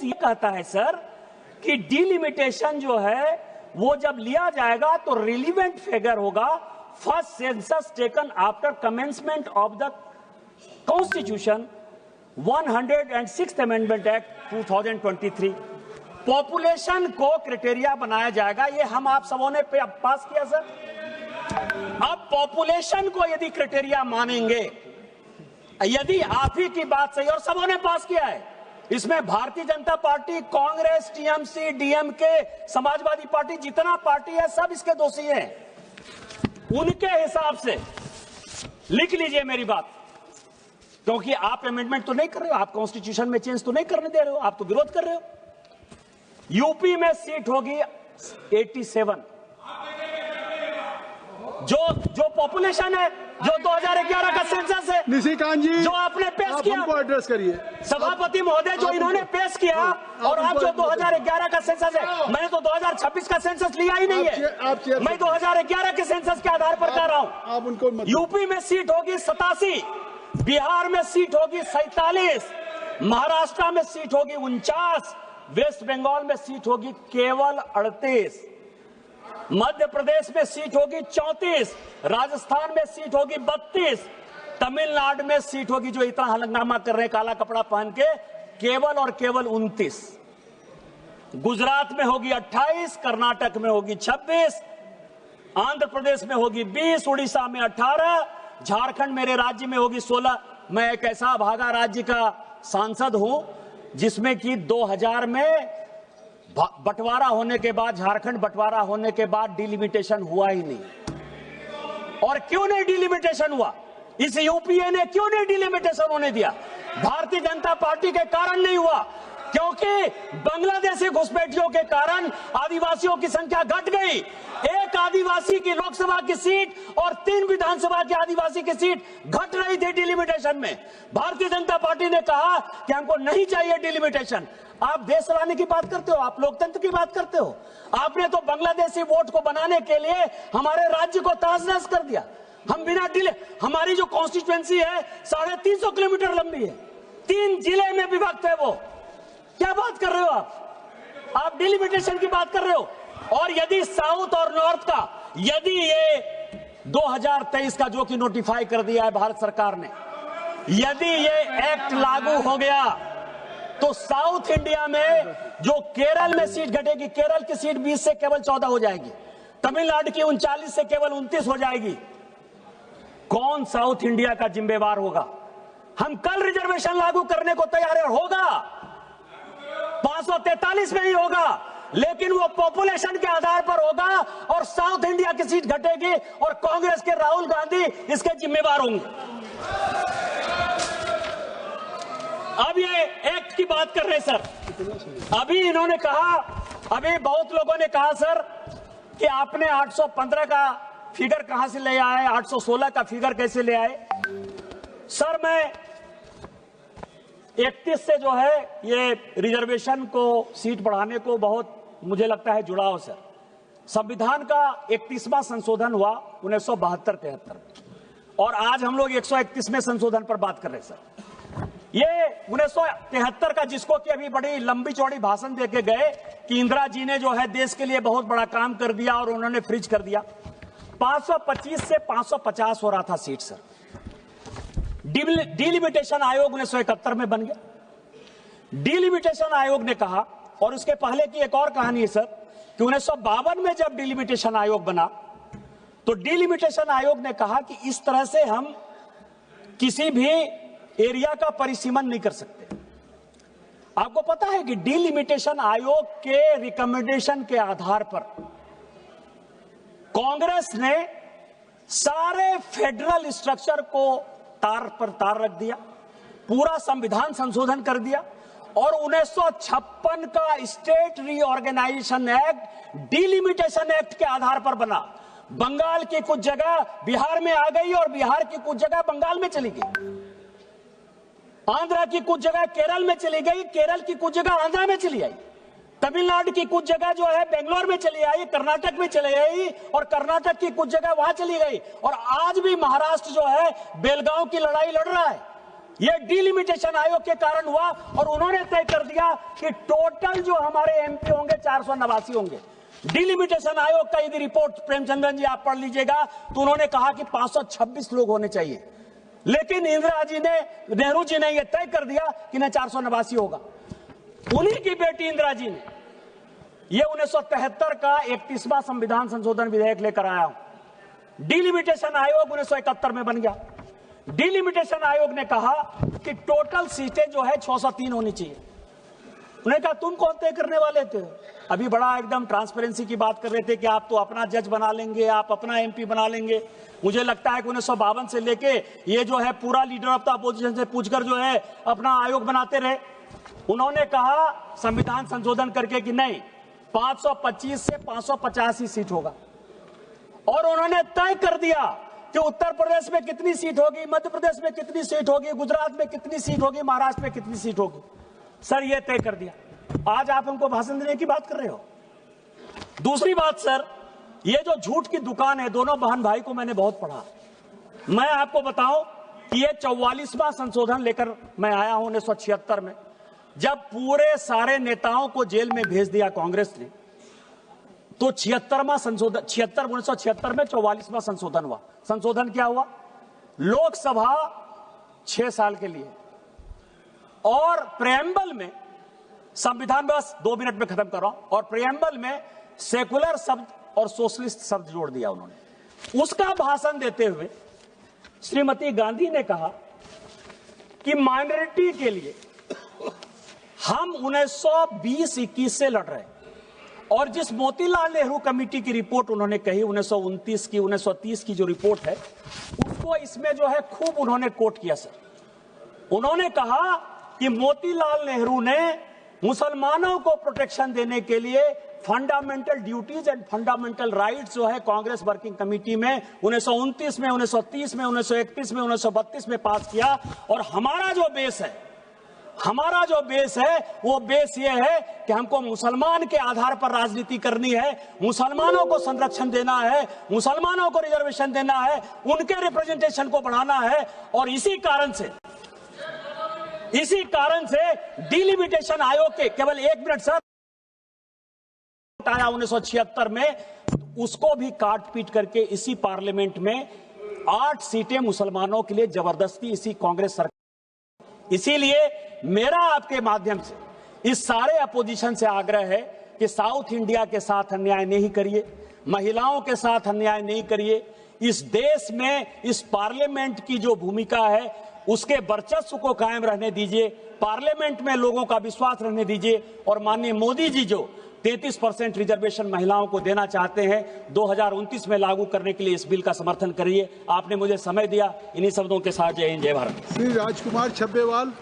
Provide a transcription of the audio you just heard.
Rules ये कहता है सर कि डिलिमिटेशन जो है वो जब लिया जाएगा तो रिलीवेंट फिगर होगा first census taken after commencement of the constitution 106th amendment act 2023। Population को क्राइटेरिया बनाया जाएगा, ये हम आप सबों ने पास किया सर। अब पॉपुलेशन को यदि क्राइटेरिया मानेंगे, यदि आप ही की बात सही और सबों ने पास किया है, इसमें Bharatiya Janata party, Congress, TMC, DMK, Samajwadi party, जितना पार्टी है सब इसके दोषी हैं। उनके हिसाब से लिख लीजिए मेरी बात, क्योंकि आप अमेंडमेंट तो नहीं कर रहे हो, आप कॉन्स्टिट्यूशन में चेंज तो नहीं करने दे रहे हो, आप तो विरोध कर रहे हो। यूपी में सीट होगी 87, जो पॉपुलेशन है, जो 2011 का सेंसस है, निशिकांत जी जो आपने पेश किया, हमको एड्रेस करिए सभापति महोदय, जो इन्होंने पेश किया, और आप जो 2011 का सेंसस है, मैंने तो 2026 का सेंसस लिया ही नहीं है, मैं 2011 के सेंसस के आधार पर कर रहा हूं। आप उनको यूपी में सीट होगी 87, बिहार में सीट होगी 47, महाराष्ट्र में सीट होगी 49, वेस्ट बंगाल में सीट होगी केवल 38, मध्य प्रदेश में सीट होगी 34, राजस्थान में सीट होगी 32, तमिलनाडु में सीट होगी, जो इतना हलंगामा कर रहे हैं काला कपड़ा पहन के, केवल और केवल 29, गुजरात में होगी 28, कर्नाटक में होगी 26, आंध्र प्रदेश में होगी 20, उड़ीसा में 18, झारखंड मेरे राज्य में होगी 16। मैं एक ऐसा भागा राज्य का सांसद हूं जिसमें कि 2000 में बंटवारा होने के बाद, झारखंड बंटवारा होने के बाद डिलिमिटेशन हुआ ही नहीं। और क्यों नहीं डिलिमिटेशन हुआ? इस यूपीए ने क्यों नहीं डिलिमिटेशन होने दिया? भारतीय जनता पार्टी के कारण नहीं हुआ, क्योंकि बांग्लादेशी घुसपैठियों के कारण आदिवासियों की संख्या घट गई। एक आदिवासी की लोकसभा की सीट और 3 विधानसभा की आदिवासी की सीट घट रही थी डिलिमिटेशन में। भारतीय जनता पार्टी ने कहा कि हमको नहीं चाहिए डिलिमिटेशन। आप देश चलाने की बात करते हो, आप लोकतंत्र की बात करते हो। आपने तो बांग्लादेशी वोट को बनाने के लिए हमारे राज्य को तहस-नहस कर दिया। हम बिना हमारी जो कॉन्स्टिट्यूएंसी है 350 किलोमीटर लंबी है, 3 जिले में विभक्त है। वो क्या बात कर रहे हो आप डिलिमिटेशन की बात कर रहे हो। और यदि साउथ और नॉर्थ का, यदि ये 2023 का जो कि नोटिफाई कर दिया है भारत सरकार ने, यदि ये एक्ट लागू हो गया तो साउथ इंडिया में जो केरल में सीट घटेगी, केरल की सीट 20 से केवल 14 हो जाएगी, तमिलनाडु की 39 से केवल 29 हो जाएगी। कौन साउथ इंडिया का जिम्मेवार होगा? हम कल रिजर्वेशन लागू करने को तैयार है, होगा 543 में ही होगा, लेकिन वो पॉपुलेशन के आधार पर होगा और साउथ इंडिया की सीट घटेगी और कांग्रेस के राहुल गांधी इसके जिम्मेवार होंगे। अब ये एक्ट की बात कर रहे हैं सर। अभी इन्होंने कहा, अभी बहुत लोगों ने कहा सर कि आपने 815 का फिगर कहां से ले आए, 816 का फिगर कैसे ले आए। सर मैं 31 से जो है ये रिजर्वेशन को, सीट बढ़ाने को बहुत मुझे लगता है जुड़ाव सर। संविधान का 31वां संशोधन हुआ 1972-73 और आज हम लोग 131वें संशोधन पर बात कर रहे हैं सर। ये 1973 का, जिसको कि अभी बड़ी लंबी चौड़ी भाषण देके गए कि इंदिरा जी ने जो है देश के लिए बहुत बड़ा काम कर दिया और उन्होंने फ्रीज कर दिया। 525 से 550 हो रहा था सीट सर। डिलिमिटेशन आयोग 1971 में बन गया। डिलिमिटेशन आयोग ने कहा, और उसके पहले की एक और कहानी है सर कि 1952 में जब डिलिमिटेशन आयोग बना तो डिलिमिटेशन आयोग ने कहा कि इस तरह से हम किसी भी एरिया का परिसीमन नहीं कर सकते। आपको पता है कि डिलिमिटेशन आयोग के रिकमेंडेशन के आधार पर कांग्रेस ने सारे फेडरल स्ट्रक्चर को तार पर तार रख दिया, पूरा संविधान संशोधन कर दिया और 1956 का state reorganisation act delimitation act के आधार पर बना। बंगाल की कुछ जगह बिहार में आ गई और बिहार की कुछ जगह बंगाल में चली गई, आंध्र की कुछ जगह केरल में चली गई, केरल की कुछ जगह आंध्र में चली आई, तमिलनाडु की कुछ जगह जो है बेंगलोर में चली आई, कर्नाटक में चली गई और कर्नाटक की कुछ जगह वहां चली गई। और आज भी महाराष्ट्र जो है बेलगांव की लड़ाई लड़ रहा है। ये डिलिमिटेशन आयोग के कारण हुआ और उन्होंने तय कर दिया कि टोटल जो हमारे एमपी होंगे 489 होंगे। डिलिमिटेशन आयोग का यदि रिपोर्ट प्रेमचंद्रन जी आप पढ़ लीजिएगा तो उन्होंने कहा कि 526 लोग होने चाहिए, लेकिन नेहरू जी ने यह तय कर दिया कि न 489 होगा। उन्हीं की बेटी इंदिरा जी ने यह 1973 का 31वां संविधान संशोधन विधेयक लेकर आया। डिलिमिटेशन आयोग 1971 में बन गया। डिलिमिटेशन आयोग ने कहा कि टोटल सीटें जो है 603 होनी चाहिए। उन्होंने कहा तुम कौन तय करने वाले थे? अभी बड़ा एकदम ट्रांसपेरेंसी की बात कर रहे थे कि आप तो अपना जज बना लेंगे, आप अपना एमपी बना लेंगे। मुझे लगता है कि 1952 से लेके ये जो है पूरा लीडर ऑफ द अपोजिशन से पूछकर जो है अपना आयोग बनाते रहे। उन्होंने कहा संविधान संशोधन करके कि नहीं, 525 से 585 सीट होगा। और उन्होंने तय कर दिया कि उत्तर प्रदेश में कितनी सीट होगी, मध्य प्रदेश में कितनी सीट होगी, गुजरात में कितनी सीट होगी, महाराष्ट्र में कितनी सीट होगी। सर ये तय कर दिया। आज आप हमको भाषण देने की बात कर रहे हो। दूसरी बात सर, ये जो झूठ की दुकान है, दोनों बहन भाई को मैंने बहुत पढ़ा। मैं आपको बताऊं कि ये 44वां संशोधन लेकर मैं आया हूं 1976 में, जब पूरे सारे नेताओं को जेल में भेज दिया कांग्रेस ने, तो 76वां संशोधन 1976 में 44वां संशोधन हुआ। संशोधन क्या हुआ? लोकसभा 6 साल के लिए, और प्रेएम्बल में संविधान, बस 2 मिनट में खत्म कर रहा हूं, और प्रेएम्बल में सेकुलर शब्द और सोशलिस्ट शब्द जोड़ दिया उन्होंने। उसका भाषण देते हुए श्रीमती गांधी ने कहा कि माइनॉरिटी के लिए हम 1920-21 से लड़ रहे हैं, और जिस मोतीलाल नेहरू कमेटी की रिपोर्ट उन्होंने कही 1929 की 1930 की जो रिपोर्ट है, उसको इसमें जो है खूब उन्होंने कोट किया। सर उन्होंने कहा कि मोतीलाल नेहरू ने मुसलमानों को प्रोटेक्शन देने के लिए fundamental duties and fundamental rights जो है कांग्रेस वर्किंग कमेटी में 1929 में, 1930 में, 1931 में, 1932 में पास किया। और हमारा जो बेस है वो बेस ये है कि हमको मुसलमान के आधार पर राजनीति करनी है, मुसलमानों को संरक्षण देना है, मुसलमानों को रिजर्वेशन देना है, उनके रिप्रेजेंटेशन को बढ़ाना है। और इसी कारण से डिलिमिटेशन आयोग के केवल 1 मिनट सर आया 1976 में, उसको भी काट पीट करके इसी पार्लियामेंट में 8 सीटें मुसलमानों के लिए जबरदस्ती इसी कांग्रेस सरकार। इसीलिए मेरा आपके माध्यम से इस सारे अपोजिशन से आग्रह है कि साउथ इंडिया के साथ अन्याय नहीं करिए, महिलाओं के साथ अन्याय नहीं करिए। इस देश में इस पार्लियामेंट की जो भूमिका है उसके वर्चस्व को कायम रहने दीजिए, पार्लियामेंट में लोगों का विश्वास रहने दीजिए। और माननीय मोदी जी जो 33% रिजर्वेशन महिलाओं को देना चाहते हैं 2029 में लागू करने के लिए, इस बिल का समर्थन करिए। आपने मुझे समय दिया। इन्हीं शब्दों के साथ जय हिंद, जय भारत। श्री राजकुमार छब्बेवाल।